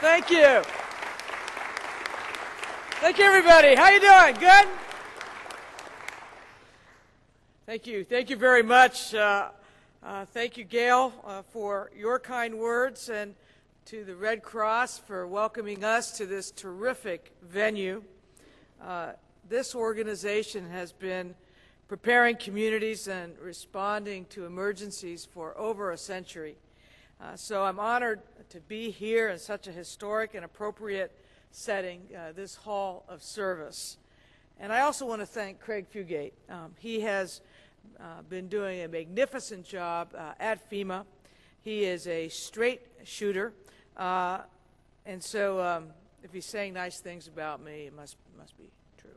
Thank you. Thank you, everybody. How you doing? Good? Thank you. Thank you very much. Thank you, Gail, for your kind words, and to the Red Cross for welcoming us to this terrific venue. This organization has been preparing communities and responding to emergencies for over a century. So I'm honored to be here in such a historic and appropriate setting, this Hall of Service. And I also want to thank Craig Fugate. He has been doing a magnificent job at FEMA. He is a straight shooter, and so if he's saying nice things about me, it must be true.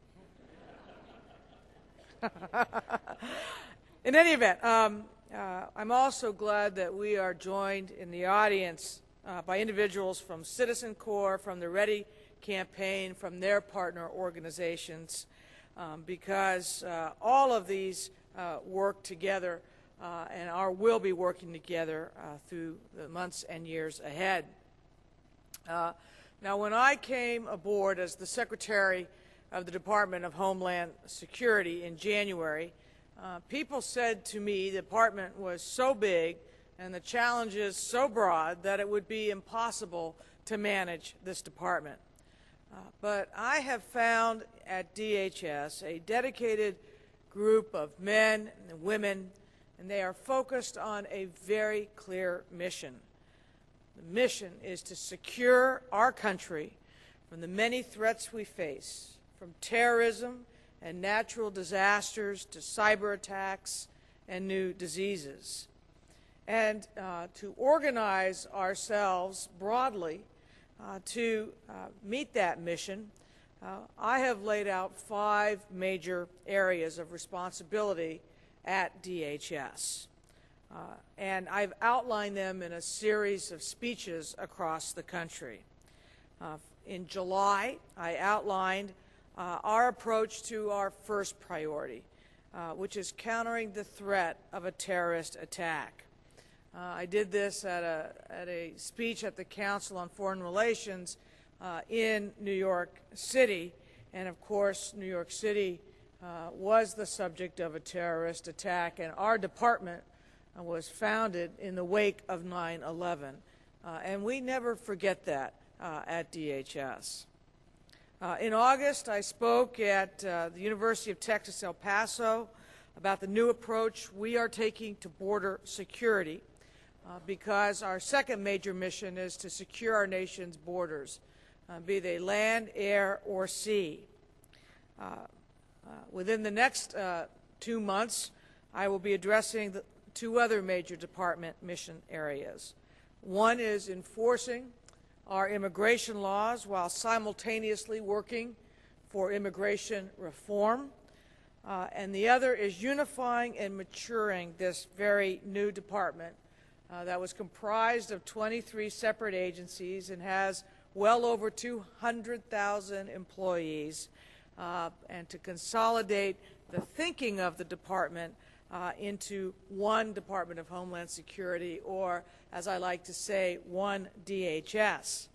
In any event, I'm also glad that we are joined in the audience by individuals from Citizen Corps, from the Ready campaign, from their partner organizations, because all of these work together and will be working together through the months and years ahead. Now, when I came aboard as the Secretary of the Department of Homeland Security in January, people said to me the department was so big and the challenges so broad that it would be impossible to manage this department. But I have found at DHS a dedicated group of men and women, and they are focused on a very clear mission. The mission is to secure our country from the many threats we face, from terrorism and natural disasters to cyber attacks and new diseases, and to organize ourselves broadly to meet that mission. I have laid out 5 major areas of responsibility at DHS, and I've outlined them in a series of speeches across the country. In July, I outlined our approach to our first priority, which is countering the threat of a terrorist attack. I did this at a speech at the Council on Foreign Relations in New York City, and of course New York City was the subject of a terrorist attack, and our department was founded in the wake of 9/11, and we never forget that at DHS. In August, I spoke at the University of Texas El Paso about the new approach we are taking to border security, because our second major mission is to secure our nation's borders, be they land, air, or sea. Within the next 2 months, I will be addressing the 2 other major department mission areas. One is enforcing our immigration laws while simultaneously working for immigration reform, and the other is unifying and maturing this very new department that was comprised of 23 separate agencies and has well over 200,000 employees, and to consolidate the thinking of the department into one Department of Homeland Security, or, as I like to say, one DHS.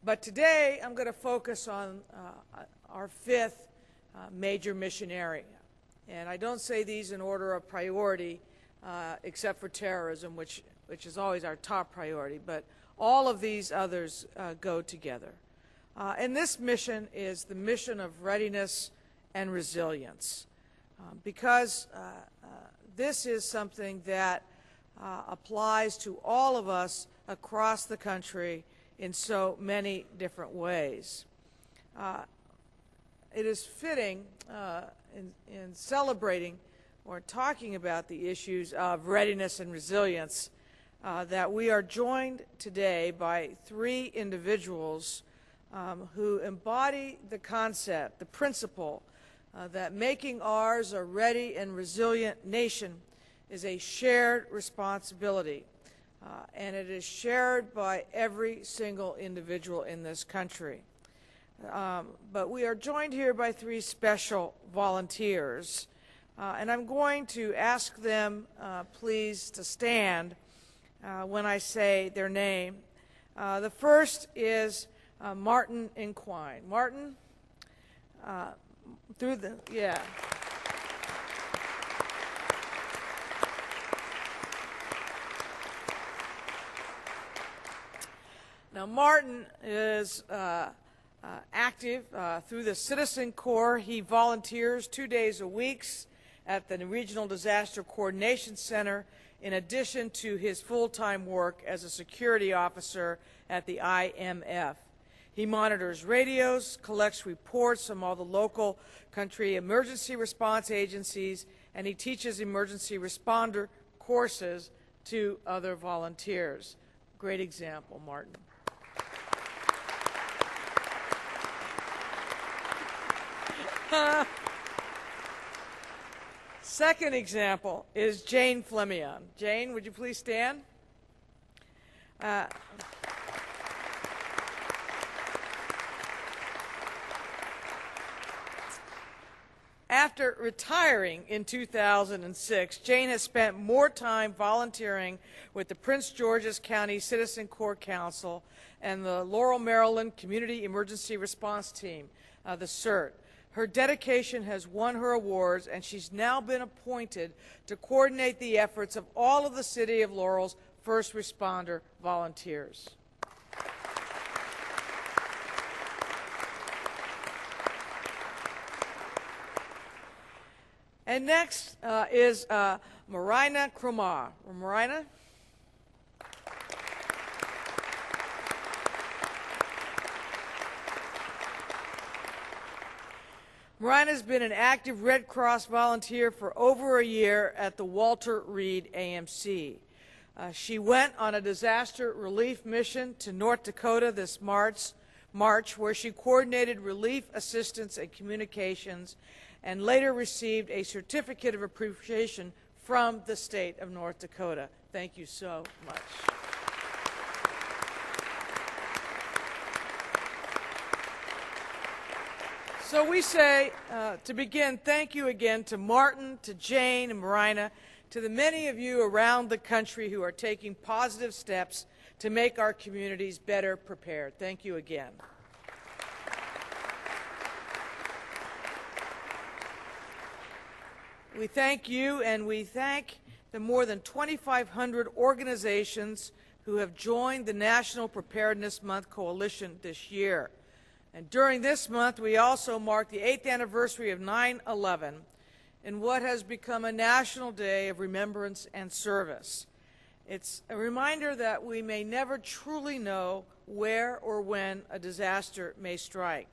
But today I'm going to focus on our 5th major mission area. And I don't say these in order of priority, except for terrorism, which is always our top priority, but all of these others go together. And this mission is the mission of readiness and resilience, because this is something that applies to all of us across the country in so many different ways. It is fitting in celebrating or talking about the issues of readiness and resilience that we are joined today by 3 individuals who embody the concept, the principle, that making ours a ready and resilient nation is a shared responsibility, and it is shared by every single individual in this country. But we are joined here by 3 special volunteers, and I'm going to ask them, please, to stand when I say their name. The first is Martin Inquine. Martin, yeah. Now, Martin is active through the Citizen Corps. He volunteers 2 days a week at the Regional Disaster Coordination Center, in addition to his full-time work as a security officer at the IMF. He monitors radios, collects reports from all the local country emergency response agencies, and he teaches emergency responder courses to other volunteers. Great example, Martin. Second example is Jane Flemion. Jane, would you please stand? After retiring in 2006, Jane has spent more time volunteering with the Prince George's County Citizen Corps Council and the Laurel, Maryland Community Emergency Response Team, the CERT. Her dedication has won her awards, and she's now been appointed to coordinate the efforts of all of the City of Laurel's first responder volunteers. And next is Marina Krumar. Marina? Marina's been an active Red Cross volunteer for over a year at the Walter Reed AMC. She went on a disaster relief mission to North Dakota this March, where she coordinated relief assistance and communications, and later received a certificate of appreciation from the state of North Dakota. Thank you so much. So we say, to begin, thank you again to Martin, to Jane, and Marina, to the many of you around the country who are taking positive steps to make our communities better prepared. Thank you again. We thank you, and we thank the more than 2,500 organizations who have joined the National Preparedness Month Coalition this year. And during this month, we also mark the 8th anniversary of 9/11 in what has become a national day of remembrance and service. It's a reminder that we may never truly know where or when a disaster may strike.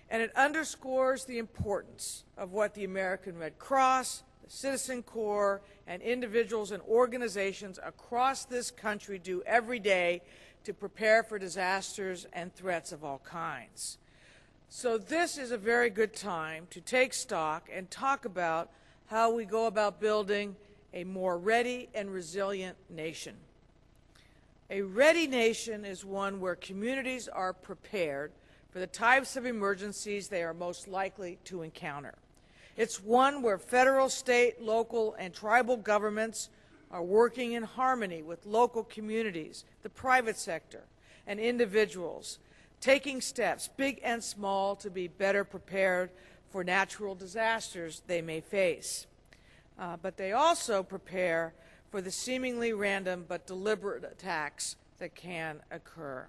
And it underscores the importance of what the American Red Cross, the Citizen Corps, and individuals and organizations across this country do every day to prepare for disasters and threats of all kinds. So this is a very good time to take stock and talk about how we go about building a more ready and resilient nation. A ready nation is one where communities are prepared for the types of emergencies they are most likely to encounter. It's one where federal, state, local, and tribal governments are working in harmony with local communities, the private sector, and individuals, taking steps, big and small, to be better prepared for natural disasters they may face. But they also prepare for the seemingly random but deliberate attacks that can occur.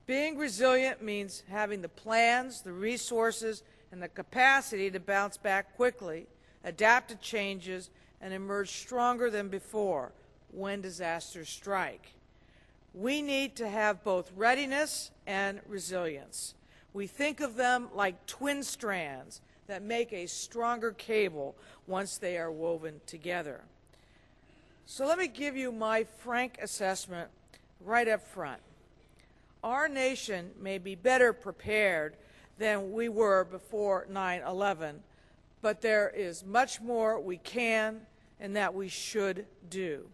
Being resilient means having the plans, the resources, and the capacity to bounce back quickly, adapt to changes, and emerge stronger than before when disasters strike. We need to have both readiness and resilience. We think of them like twin strands that make a stronger cable once they are woven together. So let me give you my frank assessment right up front. Our nation may be better prepared than we were before 9/11, but there is much more we can and that we should do.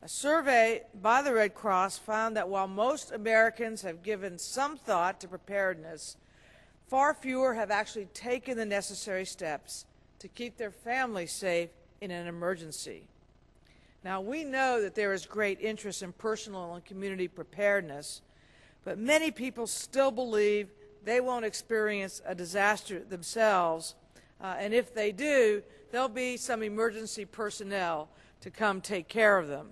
A survey by the Red Cross found that while most Americans have given some thought to preparedness, far fewer have actually taken the necessary steps to keep their families safe in an emergency. Now, we know that there is great interest in personal and community preparedness, but many people still believe they won't experience a disaster themselves, and if they do, there'll be some emergency personnel to come take care of them.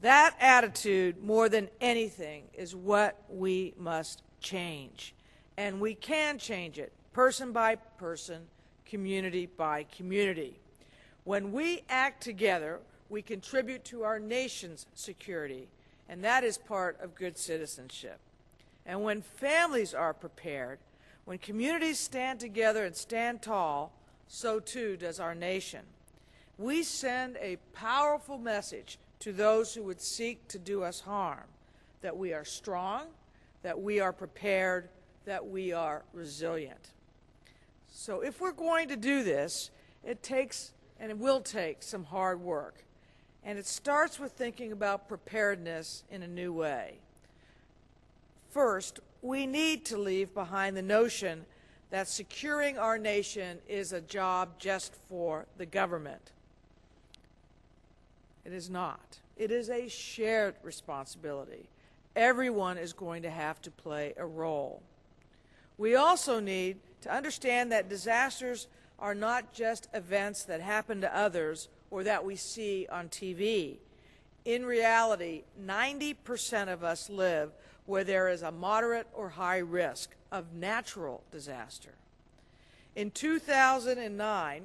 That attitude, more than anything, is what we must change. And we can change it, person by person, community by community. When we act together, we contribute to our nation's security, and that is part of good citizenship. And when families are prepared, when communities stand together and stand tall, so too does our nation. We send a powerful message to those who would seek to do us harm, that we are strong, that we are prepared, that we are resilient. So if we're going to do this, it takes and it will take some hard work. And it starts with thinking about preparedness in a new way. First, we need to leave behind the notion that securing our nation is a job just for the government. It is not. It is a shared responsibility. Everyone is going to have to play a role. We also need to understand that disasters are not just events that happen to others or that we see on TV. In reality, 90% of us live where there is a moderate or high risk of natural disaster. In 2009,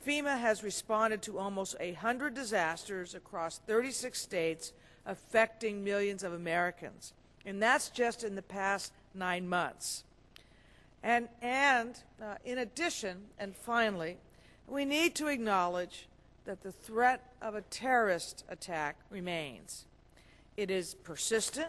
FEMA has responded to almost 100 disasters across 36 states affecting millions of Americans. And that's just in the past 9 months. And in addition, and finally, we need to acknowledge that the threat of a terrorist attack remains. It is persistent,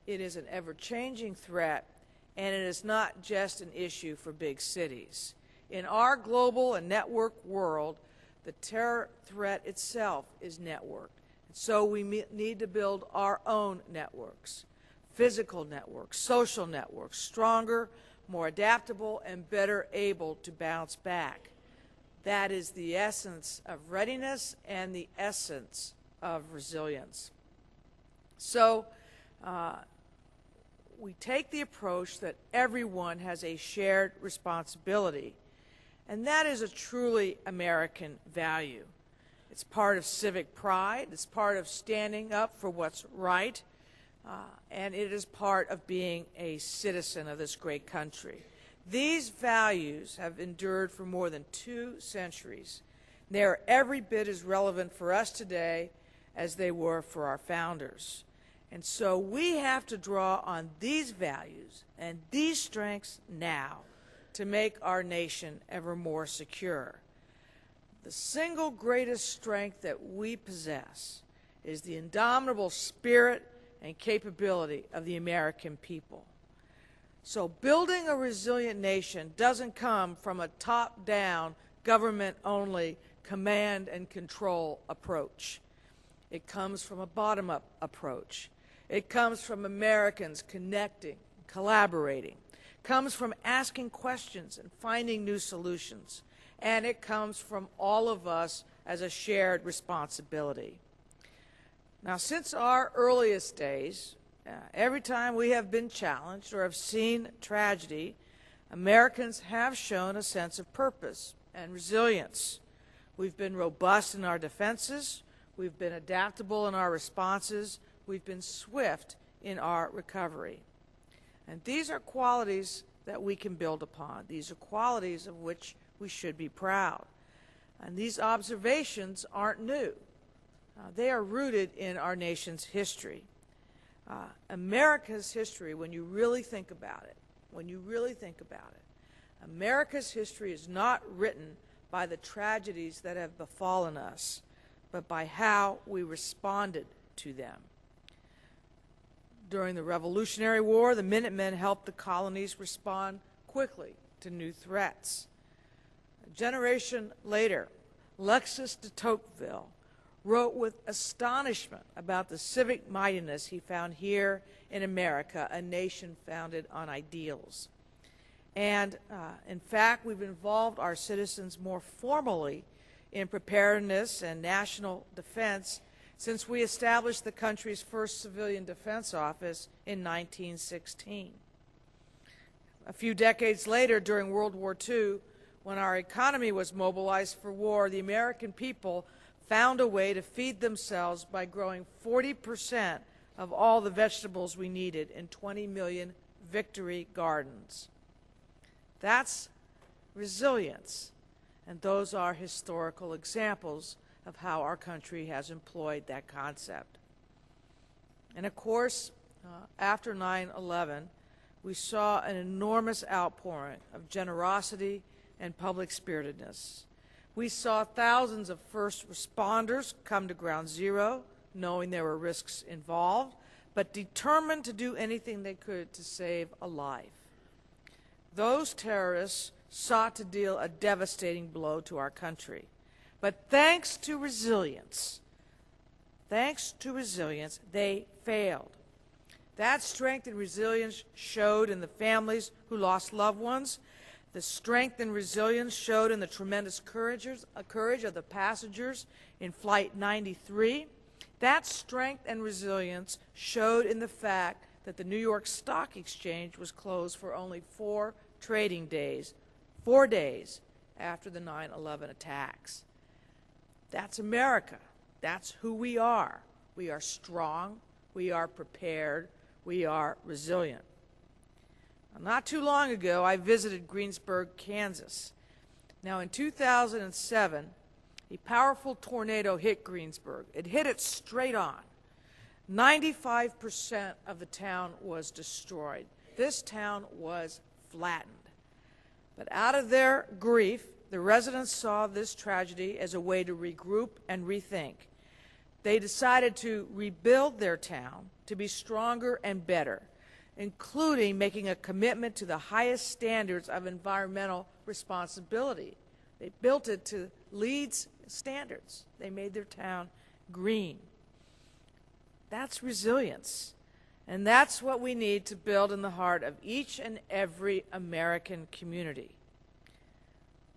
it is an ever-changing threat, and it is not just an issue for big cities. In our global and networked world, the terror threat itself is networked. So we need to build our own networks, physical networks, social networks, stronger, more adaptable, and better able to bounce back. That is the essence of readiness and the essence of resilience. So we take the approach that everyone has a shared responsibility, and that is a truly American value. It's part of civic pride, it's part of standing up for what's right, and it is part of being a citizen of this great country. These values have endured for more than 2 centuries. They are every bit as relevant for us today as they were for our founders. And so we have to draw on these values and these strengths now to make our nation ever more secure. The single greatest strength that we possess is the indomitable spirit and capability of the American people. So building a resilient nation doesn't come from a top-down, government-only command and control approach. It comes from a bottom-up approach. It comes from Americans connecting, collaborating. It comes from asking questions and finding new solutions. And it comes from all of us as a shared responsibility. Now, since our earliest days, every time we have been challenged or have seen tragedy, Americans have shown a sense of purpose and resilience. We've been robust in our defenses, we've been adaptable in our responses, we've been swift in our recovery. And these are qualities that we can build upon. These are qualities of which we should be proud. And these observations aren't new. They are rooted in our nation's history. America's history, when you really think about it, America's history is not written by the tragedies that have befallen us, but by how we responded to them. During the Revolutionary War, the Minutemen helped the colonies respond quickly to new threats. A generation later, Alexis de Tocqueville wrote with astonishment about the civic mightiness he found here in America, a nation founded on ideals. And in fact, we've involved our citizens more formally in preparedness and national defense since we established the country's first civilian defense office in 1916. A few decades later, during World War II, when our economy was mobilized for war, the American people found a way to feed themselves by growing 40% of all the vegetables we needed in 20 million victory gardens. That's resilience, and those are historical examples of how our country has employed that concept. And of course, after 9/11, we saw an enormous outpouring of generosity and public spiritedness. We saw thousands of first responders come to ground zero, knowing there were risks involved, but determined to do anything they could to save a life. Those terrorists sought to deal a devastating blow to our country. But thanks to resilience, they failed. That strength and resilience showed in the families who lost loved ones. The strength and resilience showed in the tremendous courage of the passengers in Flight 93. That strength and resilience showed in the fact that the New York Stock Exchange was closed for only 4 trading days, 4 days after the 9/11 attacks. That's America. That's who we are. We are strong. We are prepared. We are resilient. Not too long ago, I visited Greensburg, Kansas. Now, in 2007, a powerful tornado hit Greensburg. It hit it straight on. 95% of the town was destroyed. This town was flattened. But out of their grief, the residents saw this tragedy as a way to regroup and rethink. They decided to rebuild their town to be stronger and better, including making a commitment to the highest standards of environmental responsibility. They built it to LEED's standards. They made their town green. That's resilience. And that's what we need to build in the heart of each and every American community.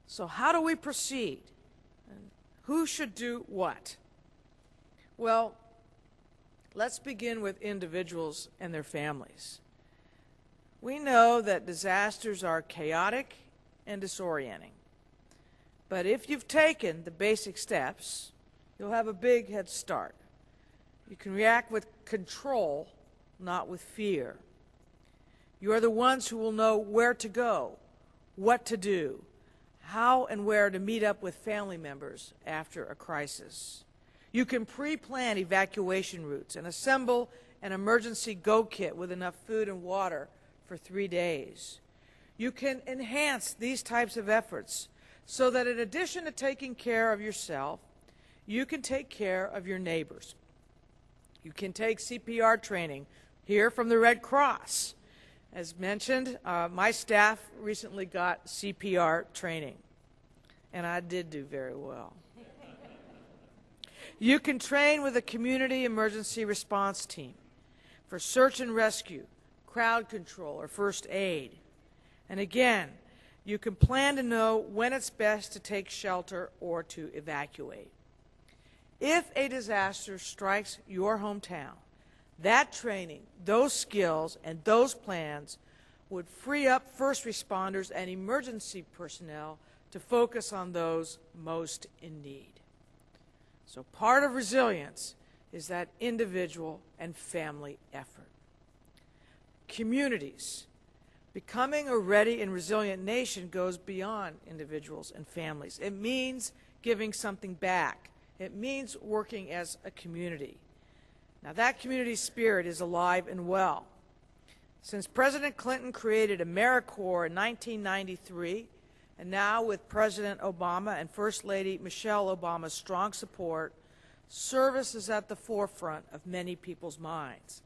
So how do we proceed? And who should do what? Well, let's begin with individuals and their families. We know that disasters are chaotic and disorienting. But if you've taken the basic steps, you'll have a big head start. You can react with control, not with fear. You are the ones who will know where to go, what to do, how and where to meet up with family members after a crisis. You can pre-plan evacuation routes and assemble an emergency go kit with enough food and water for 3 days. You can enhance these types of efforts so that in addition to taking care of yourself, you can take care of your neighbors. You can take CPR training here from the Red Cross. As mentioned, my staff recently got CPR training, and I did do very well. You can train with a community emergency response team for search and rescue, crowd control, or first aid. And again, you can plan to know when it's best to take shelter or to evacuate. If a disaster strikes your hometown, that training, those skills, and those plans would free up first responders and emergency personnel to focus on those most in need. So part of resilience is that individual and family effort. Communities. Becoming a ready and resilient nation goes beyond individuals and families. It means giving something back. It means working as a community. Now that community spirit is alive and well. Since President Clinton created AmeriCorps in 1993, and now with President Obama and First Lady Michelle Obama's strong support, service is at the forefront of many people's minds.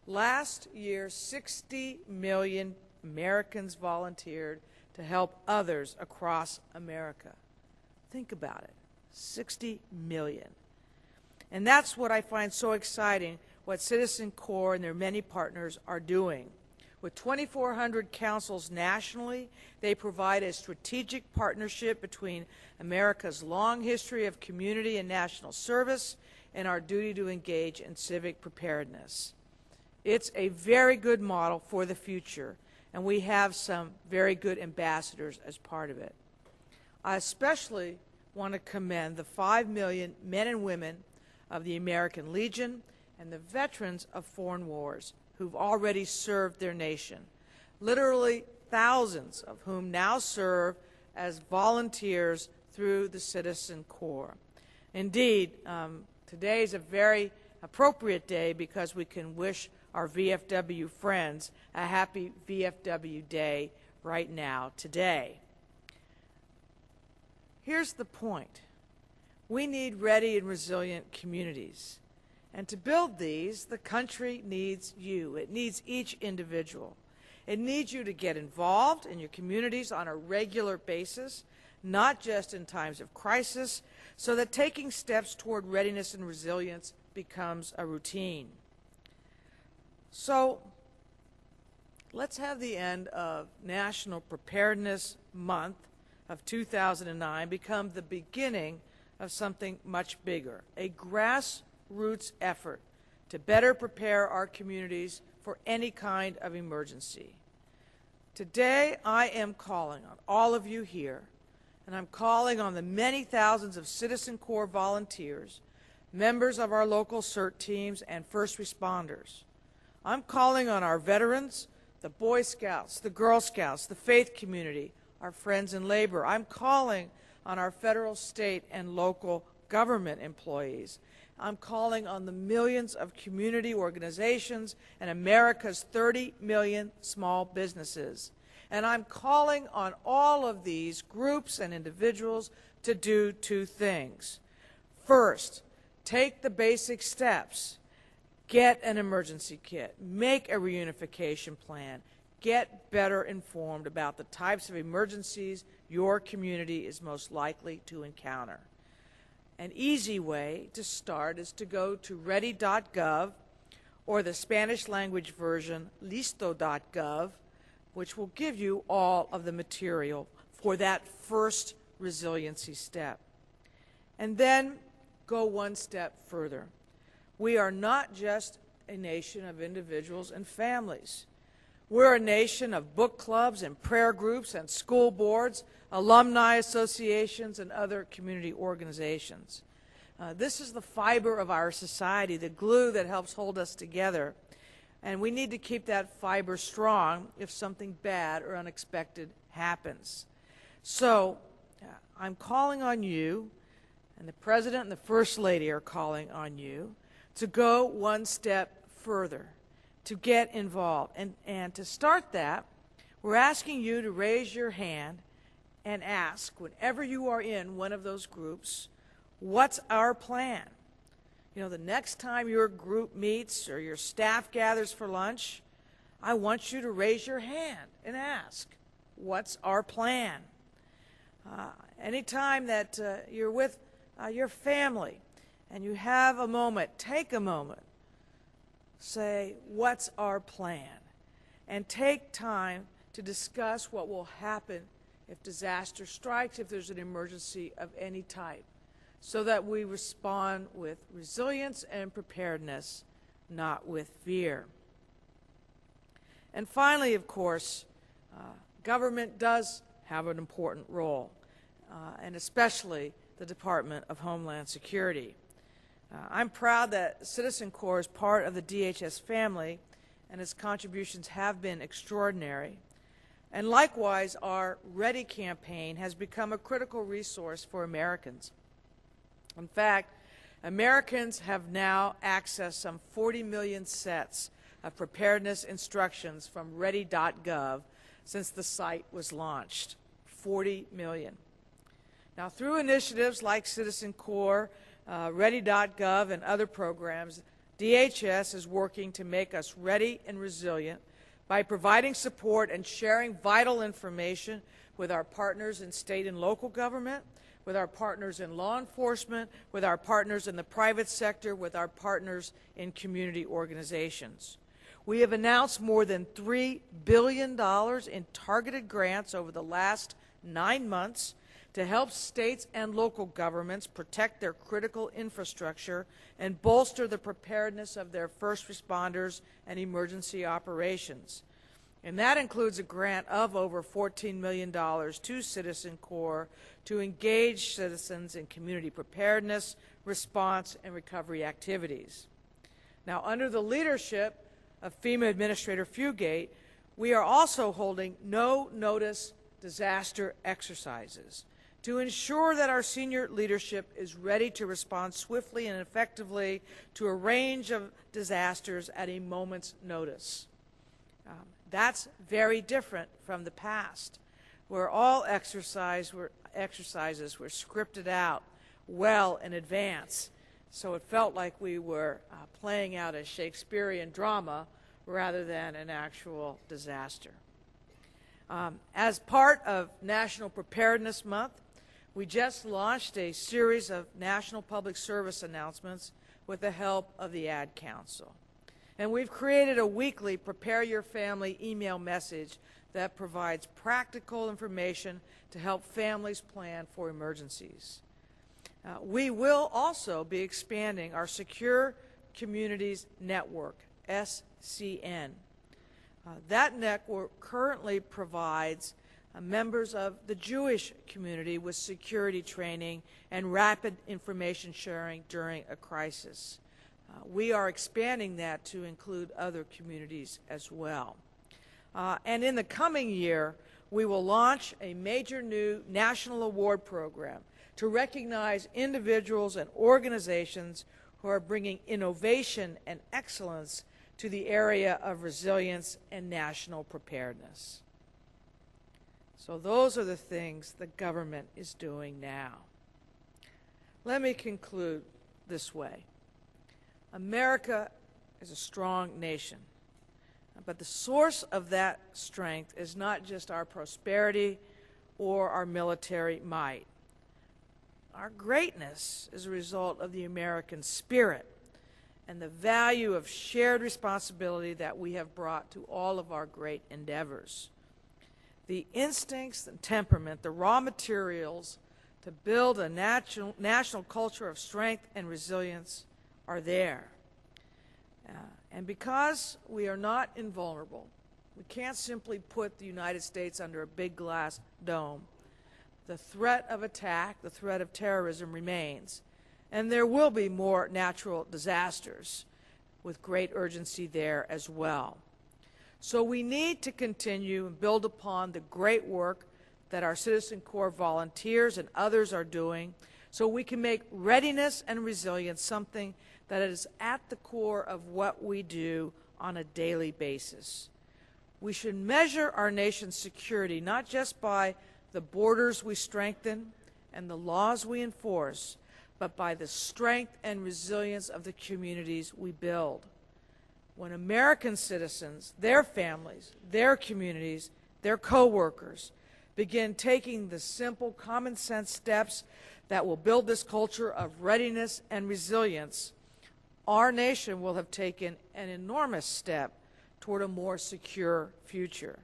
Last year, 60 million Americans volunteered to help others across America. Think about it, 60 million. And that's what I find so exciting, what Citizen Corps and their many partners are doing. With 2,400 councils nationally, they provide a strategic partnership between America's long history of community and national service and our duty to engage in civic preparedness. It's a very good model for the future, and we have some very good ambassadors as part of it. I especially want to commend the 5 million men and women of the American Legion and the veterans of foreign wars who've already served their nation, literally thousands of whom now serve as volunteers through the Citizen Corps. Indeed, today is a very appropriate day because we can wish our VFW friends a happy VFW Day right now, today. Here's the point. We need ready and resilient communities. And to build these, the country needs you. It needs each individual. It needs you to get involved in your communities on a regular basis, not just in times of crisis, so that taking steps toward readiness and resilience becomes a routine. So let's have the end of National Preparedness Month of 2009 become the beginning of something much bigger, a grassroots effort to better prepare our communities for any kind of emergency. Today, I am calling on all of you here, and I'm calling on the many thousands of Citizen Corps volunteers, members of our local CERT teams, and first responders. I'm calling on our veterans, the Boy Scouts, the Girl Scouts, the faith community, our friends in labor. I'm calling on our federal, state, and local government employees. I'm calling on the millions of community organizations and America's 30 million small businesses. And I'm calling on all of these groups and individuals to do two things. First, take the basic steps. Get an emergency kit. Make a reunification plan. Get better informed about the types of emergencies your community is most likely to encounter. An easy way to start is to go to ready.gov or the Spanish language version listo.gov, which will give you all of the material for that first resiliency step. And then go one step further. We are not just a nation of individuals and families. We're a nation of book clubs and prayer groups and school boards, alumni associations, and other community organizations. This is the fiber of our society, the glue that helps hold us together. And we need to keep that fiber strong if something bad or unexpected happens. So I'm calling on you, and the President and the First Lady are calling on you, to go one step further, to get involved. And to start that, we're asking you to raise your hand and ask, whenever you are in one of those groups, what's our plan? You know, the next time your group meets or your staff gathers for lunch, I want you to raise your hand and ask, what's our plan? Anytime that you're with your family and you have a moment, take a moment. Say, what's our plan? And take time to discuss what will happen if disaster strikes, if there's an emergency of any type, so that we respond with resilience and preparedness, not with fear. And finally, of course, government does have an important role, and especially the Department of Homeland Security. I'm proud that Citizen Corps is part of the DHS family, and its contributions have been extraordinary. And likewise, our READY campaign has become a critical resource for Americans. In fact, Americans have now accessed some 40 million sets of preparedness instructions from ready.gov since the site was launched. 40 million. Now, through initiatives like Citizen Corps, ready.gov, and other programs, DHS is working to make us ready and resilient by providing support and sharing vital information with our partners in state and local government, with our partners in law enforcement, with our partners in the private sector, with our partners in community organizations. We have announced more than $3 billion in targeted grants over the last 9 months to help states and local governments protect their critical infrastructure and bolster the preparedness of their first responders and emergency operations. And that includes a grant of over $14 million to Citizen Corps to engage citizens in community preparedness, response, and recovery activities. Now, under the leadership of FEMA Administrator Fugate, we are also holding no-notice disaster exercises to ensure that our senior leadership is ready to respond swiftly and effectively to a range of disasters at a moment's notice. That's very different from the past, where all exercises were scripted out well in advance, so it felt like we were playing out a Shakespearean drama rather than an actual disaster. As part of National Preparedness Month, we just launched a series of national public service announcements with the help of the Ad Council. And we've created a weekly Prepare Your Family email message that provides practical information to help families plan for emergencies. We will also be expanding our Secure Communities Network, SCN. That network currently provides members of the Jewish community with security training and rapid information sharing during a crisis. We are expanding that to include other communities as well. And in the coming year, we will launch a major new national award program to recognize individuals and organizations who are bringing innovation and excellence to the area of resilience and national preparedness. So those are the things the government is doing now. Let me conclude this way. America is a strong nation, but the source of that strength is not just our prosperity or our military might. Our greatness is a result of the American spirit and the value of shared responsibility that we have brought to all of our great endeavors. The instincts and temperament, the raw materials to build a national culture of strength and resilience are there. And because we are not invulnerable, we can't simply put the United States under a big glass dome. The threat of attack, the threat of terrorism remains, and there will be more natural disasters with great urgency there as well. So we need to continue and build upon the great work that our Citizen Corps volunteers and others are doing so we can make readiness and resilience something that is at the core of what we do on a daily basis. We should measure our nation's security not just by the borders we strengthen and the laws we enforce, but by the strength and resilience of the communities we build. When American citizens, their families, their communities, their co-workers begin taking the simple common sense steps that will build this culture of readiness and resilience, our nation will have taken an enormous step toward a more secure future.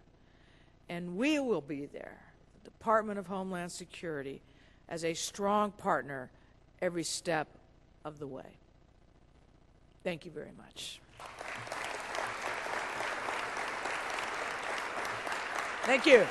And we will be there, the Department of Homeland Security, as a strong partner every step of the way. Thank you very much. Thank you.